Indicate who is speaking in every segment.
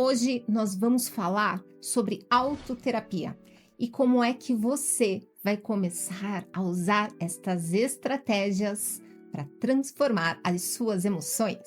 Speaker 1: Hoje nós vamos falar sobre autoterapia e como é que você vai começar a usar estas estratégias para transformar as suas emoções.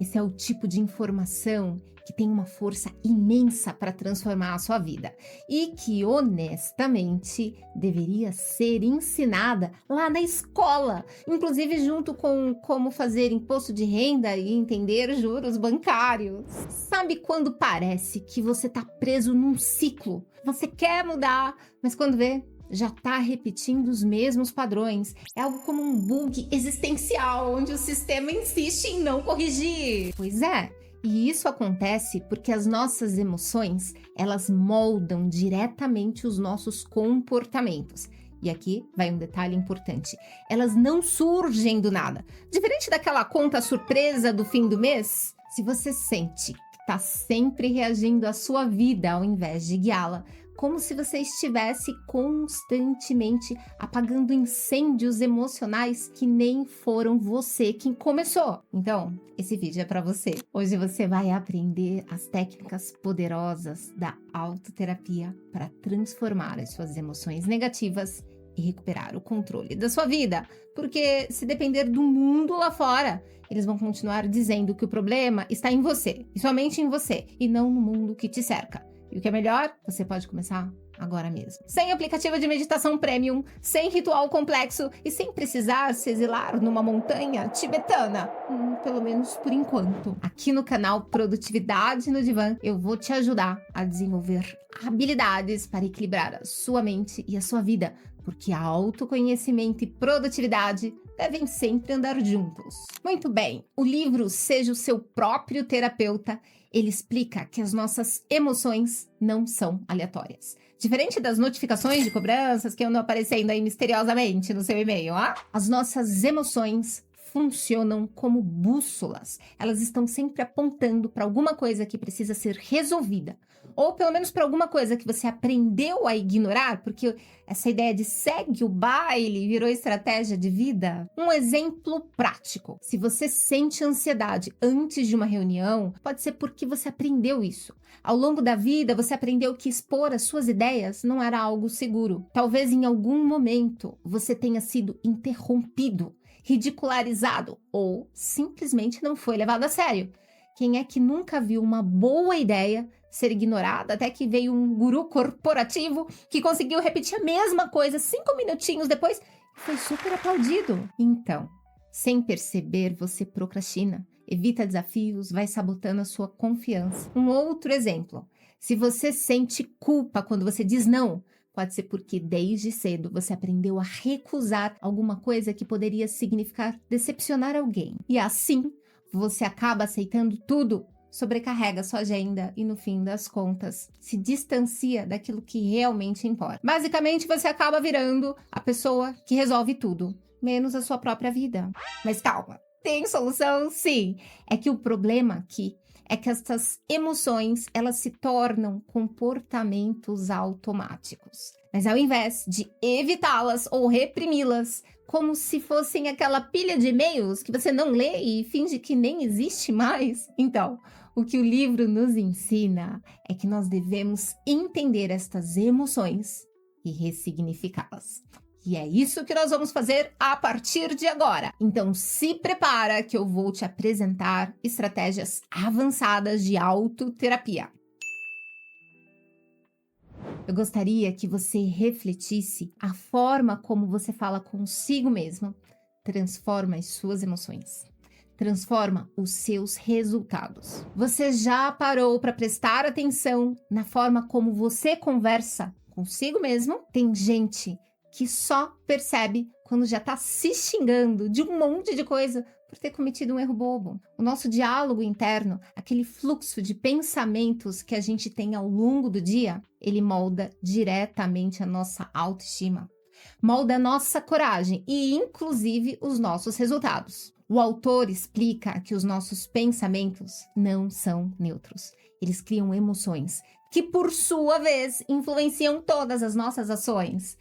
Speaker 1: Esse é o tipo de informação que tem uma força imensa para transformar a sua vida e que, honestamente, deveria ser ensinada lá na escola, inclusive junto com como fazer imposto de renda e entender juros bancários. Sabe quando parece que você está preso num ciclo? Você quer mudar, mas quando vê, já está repetindo os mesmos padrões. É algo como um bug existencial, onde o sistema insiste em não corrigir. Pois é, e isso acontece porque as nossas emoções, elas moldam diretamente os nossos comportamentos. E aqui vai um detalhe importante. Elas não surgem do nada. Diferente daquela conta surpresa do fim do mês, se você sente que está sempre reagindo à sua vida ao invés de guiá-la, como se você estivesse constantemente apagando incêndios emocionais que nem foram você quem começou. Então, esse vídeo é para você. Hoje você vai aprender as técnicas poderosas da autoterapia para transformar as suas emoções negativas e recuperar o controle da sua vida. Porque se depender do mundo lá fora, eles vão continuar dizendo que o problema está em você, e somente em você, e não no mundo que te cerca. E o que é melhor, você pode começar agora mesmo. Sem aplicativo de meditação premium, sem ritual complexo e sem precisar se exilar numa montanha tibetana. Pelo menos por enquanto. Aqui no canal Produtividade no Divã, eu vou te ajudar a desenvolver habilidades para equilibrar a sua mente e a sua vida, porque autoconhecimento e produtividade devem sempre andar juntos. Muito bem, o livro Seja o Seu Próprio Terapeuta, ele explica que as nossas emoções não são aleatórias. Diferente das notificações de cobranças que andam aparecendo aí misteriosamente no seu e-mail, as nossas emoções funcionam como bússolas. Elas estão sempre apontando para alguma coisa que precisa ser resolvida. Ou pelo menos para alguma coisa que você aprendeu a ignorar, porque essa ideia de segue o baile virou estratégia de vida. Um exemplo prático. Se você sente ansiedade antes de uma reunião, pode ser porque você aprendeu isso. Ao longo da vida, você aprendeu que expor as suas ideias não era algo seguro. Talvez em algum momento você tenha sido interrompido, ridicularizado ou simplesmente não foi levado a sério. Quem é que nunca viu uma boa ideia ser ignorada até que veio um guru corporativo que conseguiu repetir a mesma coisa 5 minutinhos depois e foi super aplaudido? Então, sem perceber, você procrastina, evita desafios, vai sabotando a sua confiança. Um outro exemplo, se você sente culpa quando você diz não, pode ser porque desde cedo você aprendeu a recusar alguma coisa que poderia significar decepcionar alguém. E assim, você acaba aceitando tudo, sobrecarrega sua agenda e no fim das contas se distancia daquilo que realmente importa. Basicamente, você acaba virando a pessoa que resolve tudo, menos a sua própria vida. Mas calma, tem solução? Sim. É que o problema aqui é que essas emoções, elas se tornam comportamentos automáticos. Mas ao invés de evitá-las ou reprimi-las, como se fossem aquela pilha de e-mails que você não lê e finge que nem existe mais, então, o que o livro nos ensina é que nós devemos entender estas emoções e ressignificá-las. E é isso que nós vamos fazer a partir de agora. Então se prepara que eu vou te apresentar estratégias avançadas de autoterapia. Eu gostaria que você refletisse a forma como você fala consigo mesmo. Transforma as suas emoções. Transforma os seus resultados. Você já parou para prestar atenção na forma como você conversa consigo mesmo? Tem gente que só percebe quando já está se xingando de um monte de coisa por ter cometido um erro bobo. O nosso diálogo interno, aquele fluxo de pensamentos que a gente tem ao longo do dia, ele molda diretamente a nossa autoestima, molda a nossa coragem e, inclusive, os nossos resultados. O autor explica que os nossos pensamentos não são neutros. Eles criam emoções que, por sua vez, influenciam todas as nossas ações.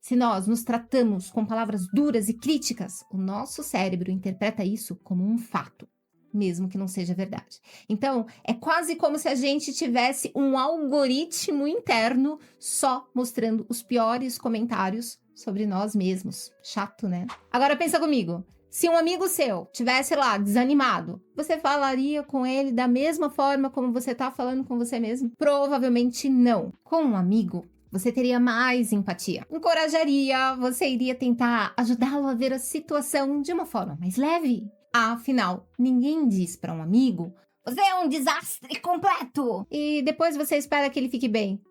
Speaker 1: Se nós nos tratamos com palavras duras e críticas, o nosso cérebro interpreta isso como um fato. mesmo que não seja verdade. Então, é quase como se a gente tivesse um algoritmo interno só mostrando os piores comentários sobre nós mesmos. Chato, né? Agora pensa comigo. Se um amigo seu tivesse lá desanimado, você falaria com ele da mesma forma como você tá falando com você mesmo? Provavelmente não. Com um amigo, você teria mais empatia, encorajaria, você iria tentar ajudá-lo a ver a situação de uma forma mais leve. Afinal, ninguém diz para um amigo: "Você é um desastre completo!" E depois você espera que ele fique bem.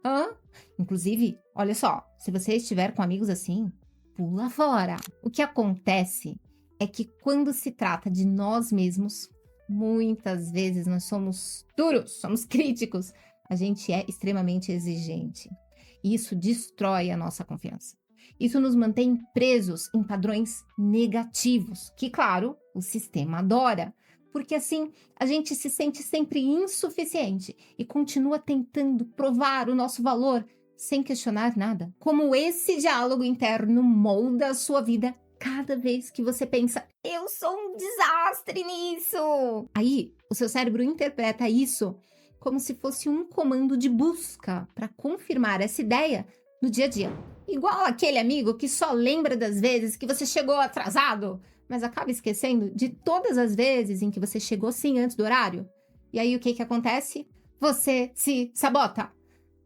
Speaker 1: Inclusive, olha só, se você estiver com amigos assim, pula fora. O que acontece é que quando se trata de nós mesmos, muitas vezes nós somos duros, somos críticos, a gente é extremamente exigente. E isso destrói a nossa confiança. Isso nos mantém presos em padrões negativos, que, claro, o sistema adora, porque assim a gente se sente sempre insuficiente e continua tentando provar o nosso valor sem questionar nada. Como esse diálogo interno molda a sua vida cada vez que você pensa: "Eu sou um desastre nisso!" Aí, o seu cérebro interpreta isso como se fosse um comando de busca para confirmar essa ideia no dia a dia. Igual aquele amigo que só lembra das vezes que você chegou atrasado, mas acaba esquecendo de todas as vezes em que você chegou sim antes do horário. E aí o que acontece? Você se sabota,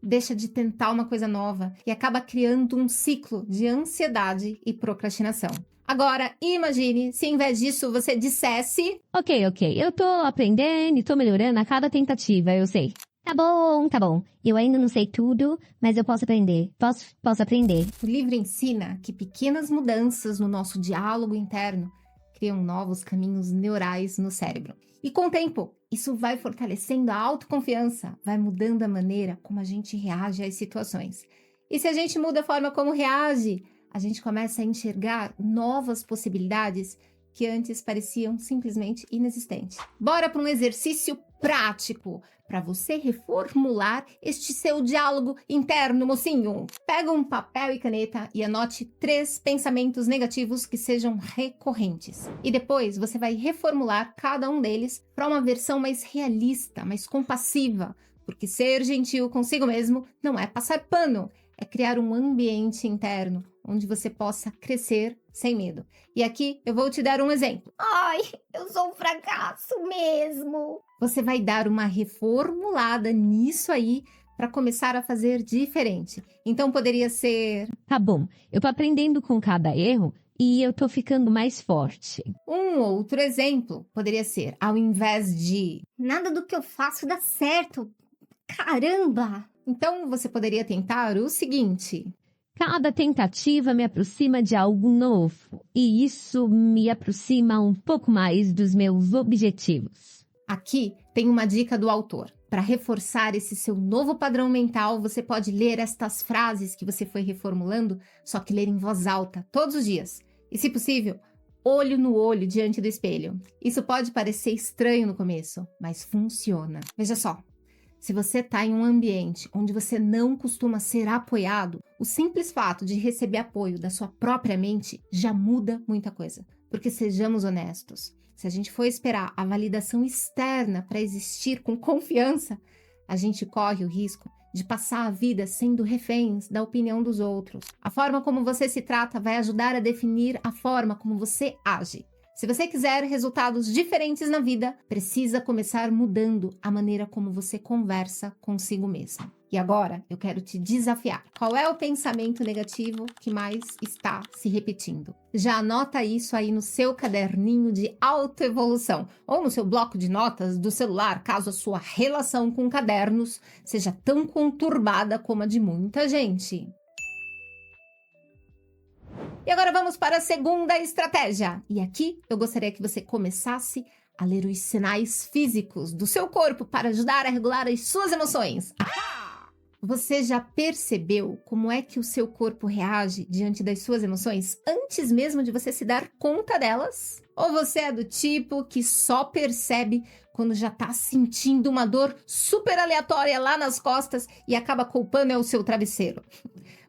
Speaker 1: deixa de tentar uma coisa nova e acaba criando um ciclo de ansiedade e procrastinação. Agora, imagine se em vez disso você dissesse:
Speaker 2: Ok, eu tô aprendendo e tô melhorando a cada tentativa, eu sei. Tá bom. Eu ainda não sei tudo, mas eu posso aprender. Posso aprender.
Speaker 1: O livro ensina que pequenas mudanças no nosso diálogo interno criam novos caminhos neurais no cérebro. E com o tempo, isso vai fortalecendo a autoconfiança, vai mudando a maneira como a gente reage às situações. E se a gente muda a forma como reage, a gente começa a enxergar novas possibilidades que antes pareciam simplesmente inexistentes. Bora para um exercício prático para você reformular este seu diálogo interno, mocinho. Pega um papel e caneta e anote 3 pensamentos negativos que sejam recorrentes. E depois você vai reformular cada um deles para uma versão mais realista, mais compassiva, porque ser gentil consigo mesmo não é passar pano, é criar um ambiente interno onde você possa crescer sem medo. E aqui eu vou te dar um exemplo. Ai, eu sou um fracasso mesmo. Você vai dar uma reformulada nisso aí para começar a fazer diferente. Então poderia ser:
Speaker 2: Tá bom, eu tô aprendendo com cada erro e eu tô ficando mais forte.
Speaker 1: Um outro exemplo poderia ser, ao invés de "nada do que eu faço dá certo, caramba!" Então você poderia tentar o seguinte:
Speaker 2: Cada tentativa me aproxima de algo novo e isso me aproxima um pouco mais dos meus objetivos.
Speaker 1: Aqui tem uma dica do autor. Para reforçar esse seu novo padrão mental, você pode ler estas frases que você foi reformulando, só que ler em voz alta, todos os dias. E, se possível, olho no olho diante do espelho. Isso pode parecer estranho no começo, mas funciona. Veja só. Se você está em um ambiente onde você não costuma ser apoiado, o simples fato de receber apoio da sua própria mente já muda muita coisa. Porque sejamos honestos, se a gente for esperar a validação externa para existir com confiança, a gente corre o risco de passar a vida sendo reféns da opinião dos outros. A forma como você se trata vai ajudar a definir a forma como você age. Se você quiser resultados diferentes na vida, precisa começar mudando a maneira como você conversa consigo mesmo. E agora, eu quero te desafiar. Qual é o pensamento negativo que mais está se repetindo? Já anota isso aí no seu caderninho de autoevolução ou no seu bloco de notas do celular, caso a sua relação com cadernos seja tão conturbada como a de muita gente. E agora vamos para a segunda estratégia. E aqui eu gostaria que você começasse a ler os sinais físicos do seu corpo para ajudar a regular as suas emoções. Você já percebeu como é que o seu corpo reage diante das suas emoções antes mesmo de você se dar conta delas? Ou você é do tipo que só percebe quando já tá sentindo uma dor super aleatória lá nas costas e acaba culpando o seu travesseiro?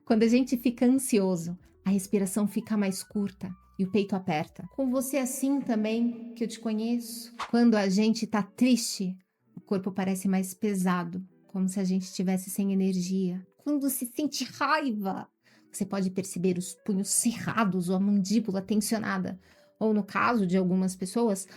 Speaker 1: Quando a gente fica ansioso, a respiração fica mais curta e o peito aperta. Com você assim também, que eu te conheço. Quando a gente tá triste, o corpo parece mais pesado, como se a gente estivesse sem energia. Quando se sente raiva, você pode perceber os punhos cerrados ou a mandíbula tensionada. Ou no caso de algumas pessoas,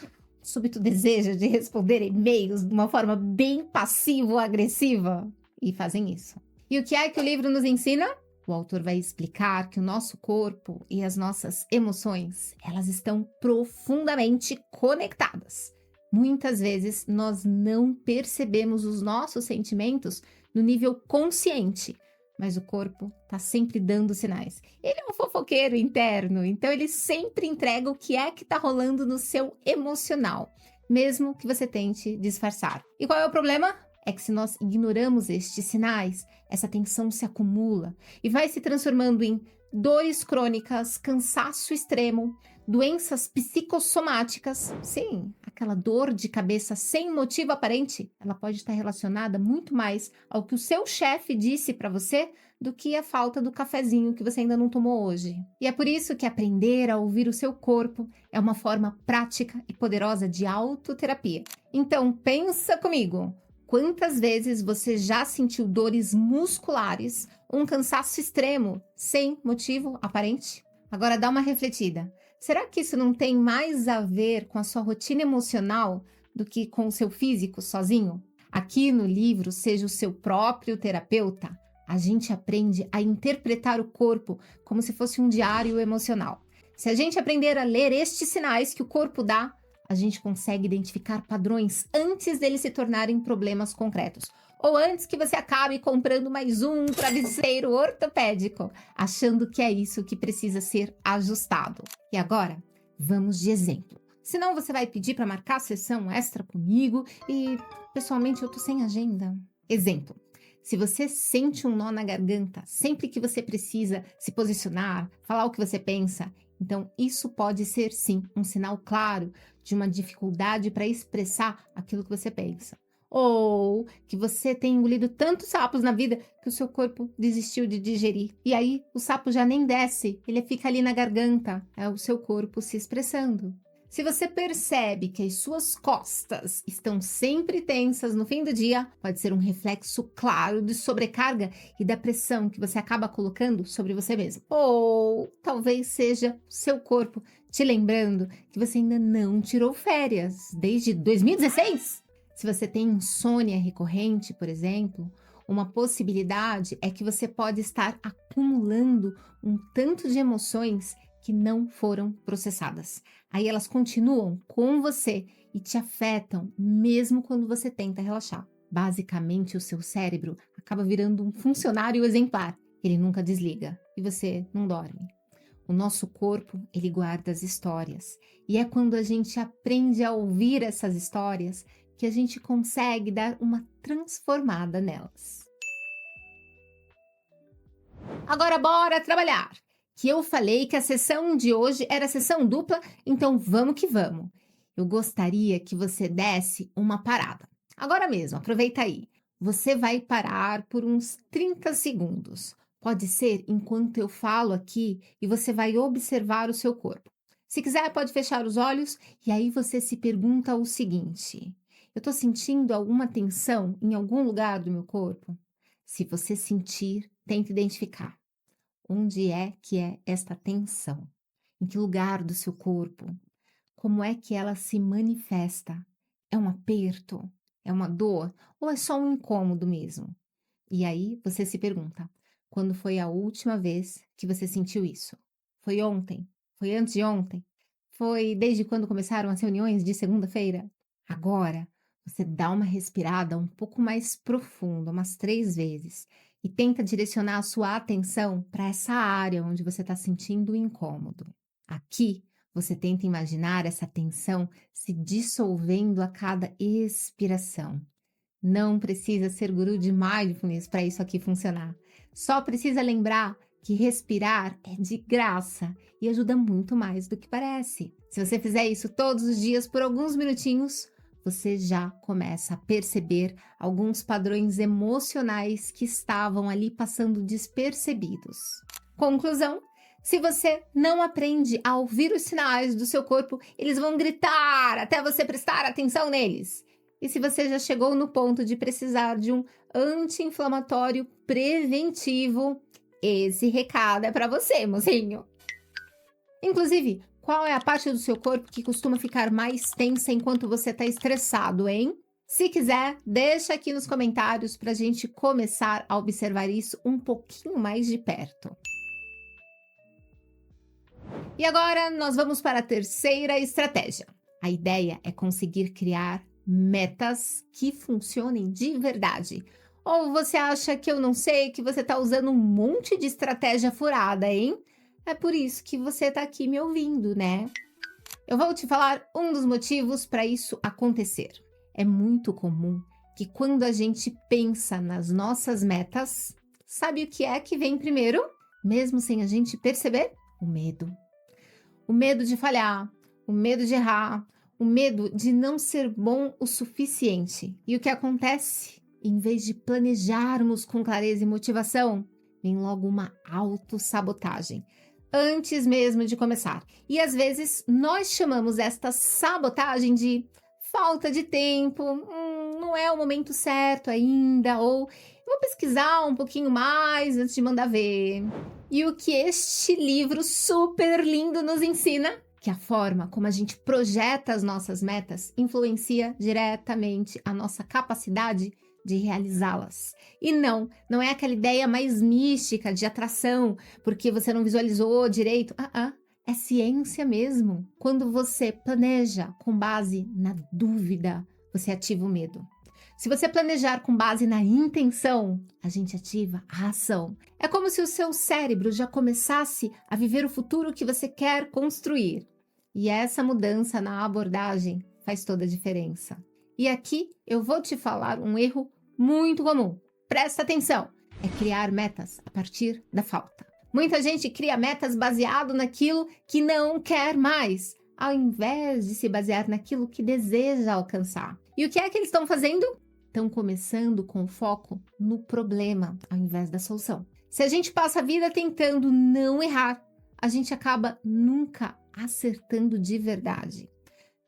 Speaker 1: súbito desejo de responder e-mails de uma forma bem passivo-agressiva. E fazem isso. E o que é que o livro nos ensina? O autor vai explicar que o nosso corpo e as nossas emoções, elas estão profundamente conectadas. Muitas vezes nós não percebemos os nossos sentimentos no nível consciente, mas o corpo está sempre dando sinais. Ele é um fofoqueiro interno, então ele sempre entrega o que é que está rolando no seu emocional, mesmo que você tente disfarçar. E qual é o problema? É que se nós ignoramos estes sinais, essa tensão se acumula e vai se transformando em dores crônicas, cansaço extremo, doenças psicossomáticas. Sim, aquela dor de cabeça sem motivo aparente, ela pode estar relacionada muito mais ao que o seu chefe disse para você do que a falta do cafezinho que você ainda não tomou hoje. E é por isso que aprender a ouvir o seu corpo é uma forma prática e poderosa de autoterapia. Então, pensa comigo. Quantas vezes você já sentiu dores musculares, um cansaço extremo, sem motivo aparente? Agora dá uma refletida. Será que isso não tem mais a ver com a sua rotina emocional do que com o seu físico sozinho? Aqui no livro Seja o Seu Próprio Terapeuta, a gente aprende a interpretar o corpo como se fosse um diário emocional. Se a gente aprender a ler estes sinais que o corpo dá, a gente consegue identificar padrões antes deles se tornarem problemas concretos. Ou antes que você acabe comprando mais um travesseiro ortopédico, achando que é isso que precisa ser ajustado. E agora, vamos de exemplo. Senão você vai pedir para marcar sessão extra comigo e, pessoalmente, eu tô sem agenda. Exemplo. Se você sente um nó na garganta sempre que você precisa se posicionar, falar o que você pensa, então isso pode ser, sim, um sinal claro de uma dificuldade para expressar aquilo que você pensa. Ou que você tem engolido tantos sapos na vida que o seu corpo desistiu de digerir. E aí o sapo já nem desce, ele fica ali na garganta. É o seu corpo se expressando. Se você percebe que as suas costas estão sempre tensas no fim do dia, pode ser um reflexo claro de sobrecarga e da pressão que você acaba colocando sobre você mesmo. Ou talvez seja o seu corpo te lembrando que você ainda não tirou férias desde 2016. Se você tem insônia recorrente, por exemplo, uma possibilidade é que você pode estar acumulando um tanto de emoções que não foram processadas. Aí elas continuam com você e te afetam mesmo quando você tenta relaxar. Basicamente, o seu cérebro acaba virando um funcionário exemplar. Ele nunca desliga e você não dorme. O nosso corpo, ele guarda as histórias. E é quando a gente aprende a ouvir essas histórias que a gente consegue dar uma transformada nelas. Agora bora trabalhar! Que eu falei que a sessão de hoje era sessão dupla, então vamos que vamos. Eu gostaria que você desse uma parada. Agora mesmo, aproveita aí. Você vai parar por uns 30 segundos. Pode ser enquanto eu falo aqui e você vai observar o seu corpo. Se quiser, pode fechar os olhos e aí você se pergunta o seguinte: eu estou sentindo alguma tensão em algum lugar do meu corpo? Se você sentir, tente identificar. Onde é que é esta tensão? Em que lugar do seu corpo? Como é que ela se manifesta? É um aperto? É uma dor? Ou é só um incômodo mesmo? E aí você se pergunta, quando foi a última vez que você sentiu isso? Foi ontem? Foi antes de ontem? Foi desde quando começaram as reuniões de segunda-feira? Agora, você dá uma respirada um pouco mais profunda, umas 3 vezes, e tenta direcionar a sua atenção para essa área onde você está sentindo o incômodo. Aqui, você tenta imaginar essa tensão se dissolvendo a cada expiração. Não precisa ser guru de mindfulness para isso aqui funcionar. Só precisa lembrar que respirar é de graça e ajuda muito mais do que parece. Se você fizer isso todos os dias por alguns minutinhos, você já começa a perceber alguns padrões emocionais que estavam ali passando despercebidos. Conclusão: Se você não aprende a ouvir os sinais do seu corpo, eles vão gritar até você prestar atenção neles. E se você já chegou no ponto de precisar de um anti-inflamatório preventivo, esse recado é para você, mocinho. Inclusive, qual é a parte do seu corpo que costuma ficar mais tensa enquanto você está estressado, hein? Se quiser, deixa aqui nos comentários para a gente começar a observar isso um pouquinho mais de perto. E agora nós vamos para a terceira estratégia. A ideia é conseguir criar metas que funcionem de verdade. Ou você acha que eu não sei, que você está usando um monte de estratégia furada, hein? É por isso que você está aqui me ouvindo, né? Eu vou te falar um dos motivos para isso acontecer. É muito comum que quando a gente pensa nas nossas metas, sabe o que é que vem primeiro? Mesmo sem a gente perceber? O medo. O medo de falhar, o medo de errar, o medo de não ser bom o suficiente. E o que acontece? Em vez de planejarmos com clareza e motivação, vem logo uma autossabotagem, antes mesmo de começar. E às vezes nós chamamos esta sabotagem de falta de tempo, não é o momento certo ainda, ou vou pesquisar um pouquinho mais antes de mandar ver. E o que este livro super lindo nos ensina? Que a forma como a gente projeta as nossas metas influencia diretamente a nossa capacidade de realizá-las. E não é aquela ideia mais mística de atração, porque você não visualizou direito. É ciência mesmo. Quando você planeja com base na dúvida, você ativa o medo. Se você planejar com base na intenção, a gente ativa a ação. É como se o seu cérebro já começasse a viver o futuro que você quer construir. E essa mudança na abordagem faz toda a diferença. E aqui eu vou te falar um erro muito comum. Presta atenção! É criar metas a partir da falta. Muita gente cria metas baseado naquilo que não quer mais, ao invés de se basear naquilo que deseja alcançar. E o que é que eles estão fazendo? Estão começando com foco no problema, ao invés da solução. Se a gente passa a vida tentando não errar, a gente acaba nunca acertando de verdade.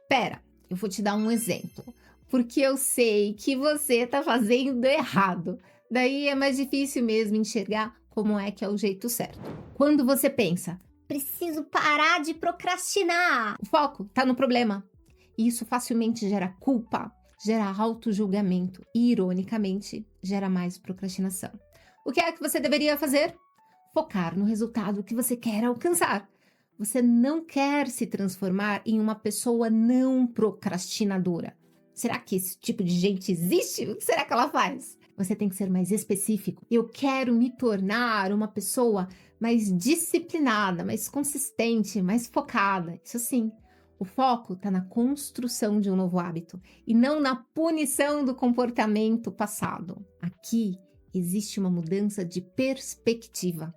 Speaker 1: Pera, eu vou te dar um exemplo, porque eu sei que você está fazendo errado. Daí é mais difícil mesmo enxergar como é que é o jeito certo. Quando você pensa, preciso parar de procrastinar, o foco está no problema. E isso facilmente gera culpa, gera autojulgamento e, ironicamente, gera mais procrastinação. O que é que você deveria fazer? Focar no resultado que você quer alcançar. Você não quer se transformar em uma pessoa não procrastinadora. Será que esse tipo de gente existe? O que será que ela faz? Você tem que ser mais específico. Eu quero me tornar uma pessoa mais disciplinada, mais consistente, mais focada. Isso sim, o foco está na construção de um novo hábito e não na punição do comportamento passado. Aqui existe uma mudança de perspectiva.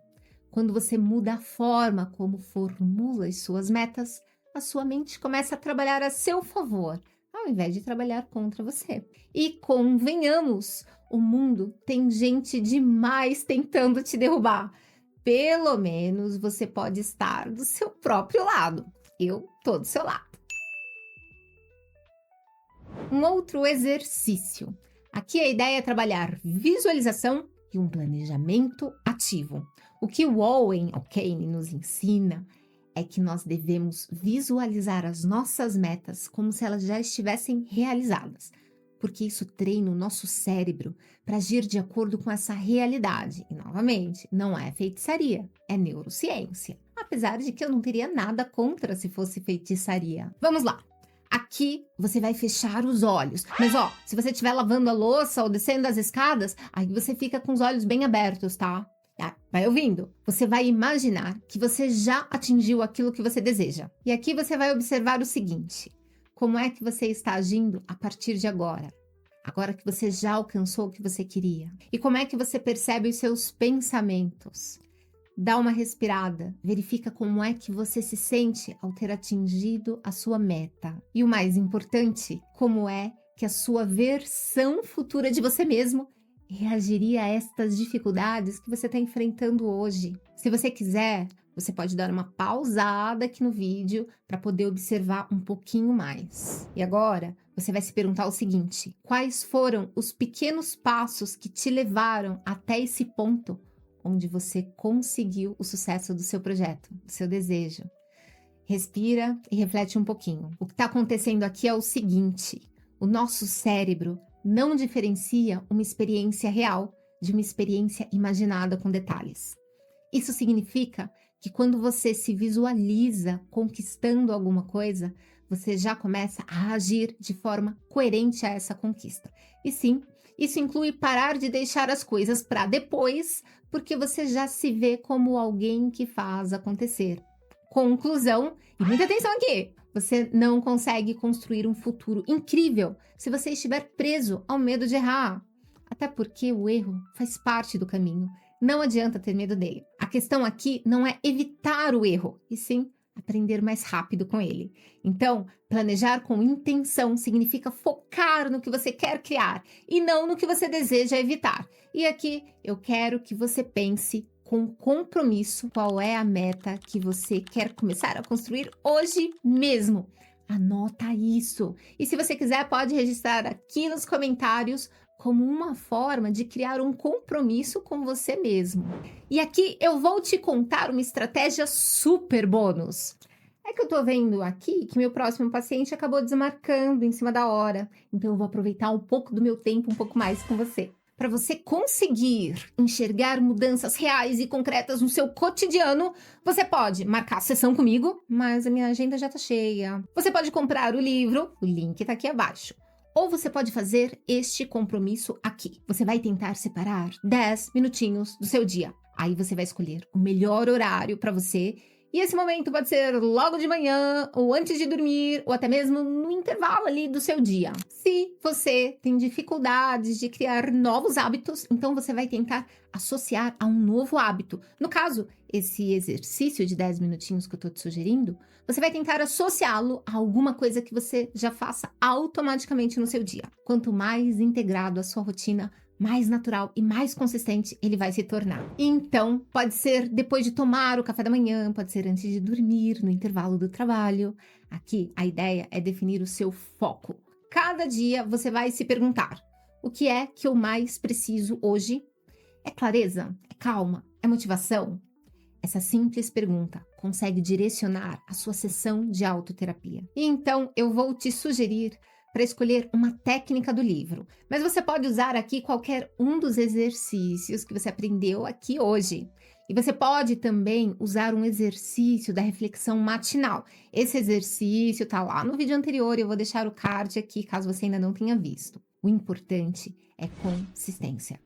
Speaker 1: Quando você muda a forma como formula as suas metas, a sua mente começa a trabalhar a seu favor, ao invés de trabalhar contra você. E convenhamos, o mundo tem gente demais tentando te derrubar. Pelo menos você pode estar do seu próprio lado. Eu tô do seu lado. Um outro exercício. Aqui a ideia é trabalhar visualização e um planejamento ativo. O que o Owen O'Kane nos ensina é que nós devemos visualizar as nossas metas como se elas já estivessem realizadas, porque isso treina o nosso cérebro para agir de acordo com essa realidade. E, novamente, não é feitiçaria, é neurociência. Apesar de que eu não teria nada contra se fosse feitiçaria. Vamos lá! Aqui você vai fechar os olhos. Mas, se você estiver lavando a louça ou descendo as escadas, aí você fica com os olhos bem abertos, tá? Vai ouvindo? Você vai imaginar que você já atingiu aquilo que você deseja. E aqui você vai observar o seguinte: como é que você está agindo a partir de agora? Agora que você já alcançou o que você queria. E como é que você percebe os seus pensamentos? Dá uma respirada, verifica como é que você se sente ao ter atingido a sua meta. E o mais importante, como é que a sua versão futura de você mesmo reagiria a estas dificuldades que você está enfrentando hoje. Se você quiser, você pode dar uma pausada aqui no vídeo para poder observar um pouquinho mais. E agora, você vai se perguntar o seguinte: quais foram os pequenos passos que te levaram até esse ponto onde você conseguiu o sucesso do seu projeto, do seu desejo? Respira e reflete um pouquinho. O que está acontecendo aqui é o seguinte: o nosso cérebro não diferencia uma experiência real de uma experiência imaginada com detalhes. Isso significa que quando você se visualiza conquistando alguma coisa, você já começa a agir de forma coerente a essa conquista. E sim, isso inclui parar de deixar as coisas para depois, porque você já se vê como alguém que faz acontecer. Conclusão, e muita atenção aqui, você não consegue construir um futuro incrível se você estiver preso ao medo de errar. Até porque o erro faz parte do caminho. Não adianta ter medo dele. A questão aqui não é evitar o erro, e sim aprender mais rápido com ele. Então, planejar com intenção significa focar no que você quer criar e não no que você deseja evitar. E aqui eu quero que você pense com compromisso qual é a meta que você quer começar a construir hoje mesmo. Anota isso. E se você quiser, pode registrar aqui nos comentários como uma forma de criar um compromisso com você mesmo. E aqui eu vou te contar uma estratégia super bônus. É que eu tô vendo aqui que meu próximo paciente acabou desmarcando em cima da hora, então eu vou aproveitar um pouco do meu tempo, um pouco mais com você. Para você conseguir enxergar mudanças reais e concretas no seu cotidiano, você pode marcar a sessão comigo, mas a minha agenda já tá cheia. Você pode comprar o livro, o link tá aqui abaixo. Ou você pode fazer este compromisso aqui. Você vai tentar separar 10 minutinhos do seu dia. Aí você vai escolher o melhor horário para você. E esse momento pode ser logo de manhã, ou antes de dormir, ou até mesmo no intervalo ali do seu dia. Se você tem dificuldades de criar novos hábitos, então você vai tentar associar a um novo hábito. No caso, esse exercício de 10 minutinhos que eu estou te sugerindo, você vai tentar associá-lo a alguma coisa que você já faça automaticamente no seu dia. Quanto mais integrado à sua rotina, mais natural e mais consistente ele vai se tornar. Então, pode ser depois de tomar o café da manhã, pode ser antes de dormir, no intervalo do trabalho. Aqui, a ideia é definir o seu foco. Cada dia você vai se perguntar: o que é que eu mais preciso hoje? É clareza? É calma? É motivação? Essa simples pergunta consegue direcionar a sua sessão de autoterapia. E então, eu vou te sugerir para escolher uma técnica do livro. Mas você pode usar aqui qualquer um dos exercícios que você aprendeu aqui hoje. E você pode também usar um exercício da reflexão matinal. Esse exercício está lá no vídeo anterior, eu vou deixar o card aqui, caso você ainda não tenha visto. O importante é consistência.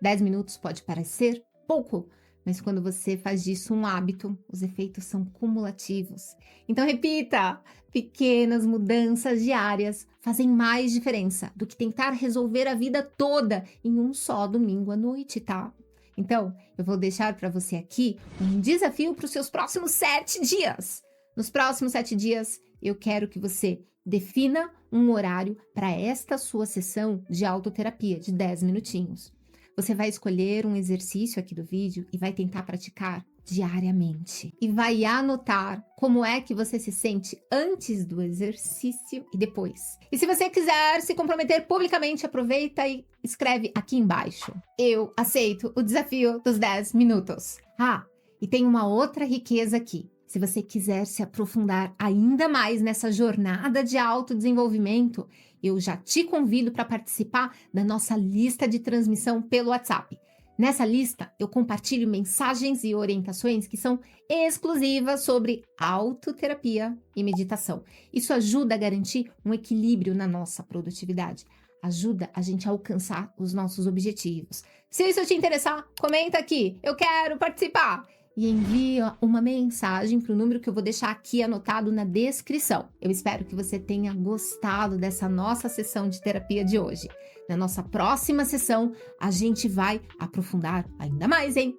Speaker 1: 10 minutos pode parecer pouco, mas quando você faz disso um hábito, os efeitos são cumulativos. Então repita! Pequenas mudanças diárias fazem mais diferença do que tentar resolver a vida toda em um só domingo à noite, tá? Então, eu vou deixar para você aqui um desafio para os seus próximos 7 dias. Nos próximos 7 dias, eu quero que você defina um horário para esta sua sessão de autoterapia de 10 minutinhos. Você vai escolher um exercício aqui do vídeo e vai tentar praticar diariamente. E vai anotar como é que você se sente antes do exercício e depois. E se você quiser se comprometer publicamente, aproveita e escreve aqui embaixo: eu aceito o desafio dos 10 minutos. Ah, e tem uma outra riqueza aqui. Se você quiser se aprofundar ainda mais nessa jornada de autodesenvolvimento, eu já te convido para participar da nossa lista de transmissão pelo WhatsApp. Nessa lista, eu compartilho mensagens e orientações que são exclusivas sobre autoterapia e meditação. Isso ajuda a garantir um equilíbrio na nossa produtividade. Ajuda a gente a alcançar os nossos objetivos. Se isso te interessar, comenta aqui: eu quero participar! E envia uma mensagem para o número que eu vou deixar aqui anotado na descrição. Eu espero que você tenha gostado dessa nossa sessão de terapia de hoje. Na nossa próxima sessão, a gente vai aprofundar ainda mais, hein?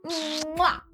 Speaker 1: Mua!